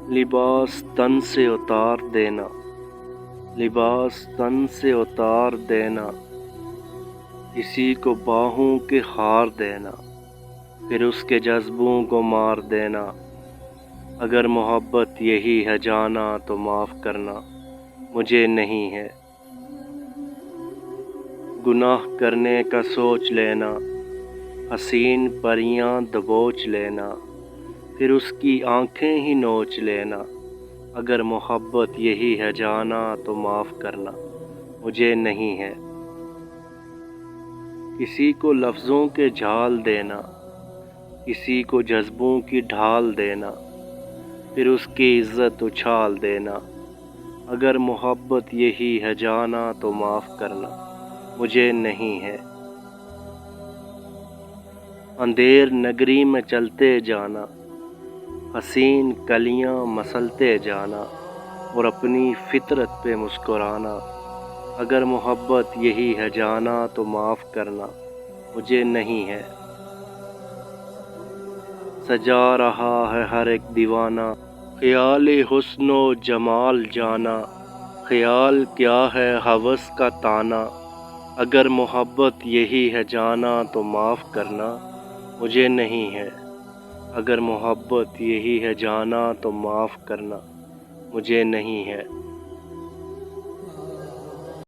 لباس تن سے اتار دینا، لباس تن سے اتار دینا، کسی کو باہوں کے ہار دینا، پھر اس کے جذبوں کو مار دینا۔ اگر محبت یہی ہے جانا تو معاف کرنا، مجھے نہیں ہے۔ گناہ کرنے کا سوچ لینا، حسین پریاں دبوچ لینا، پھر اس کی آنکھیں ہی نوچ لینا۔ اگر محبت یہی ہے جانا تو معاف کرنا، مجھے نہیں ہے۔ کسی کو لفظوں کے جھال دینا، کسی کو جذبوں کی ڈھال دینا، پھر اس کی عزت اچھال دینا۔ اگر محبت یہی ہے جانا تو معاف کرنا، مجھے نہیں ہے۔ اندھیر نگری میں چلتے جانا، حسین کلیاں مسلتے جانا، اور اپنی فطرت پہ مسکرانا۔ اگر محبت یہی ہے جانا تو معاف کرنا، مجھے نہیں ہے۔ سجا رہا ہے ہر ایک دیوانہ، خیال حسن و جمال جانا، خیال کیا ہے ہوس کا تانا۔ اگر محبت یہی ہے جانا تو معاف کرنا، مجھے نہیں ہے۔ اگر محبت یہی ہے جانا تو معاف کرنا، مجھے نہیں ہے۔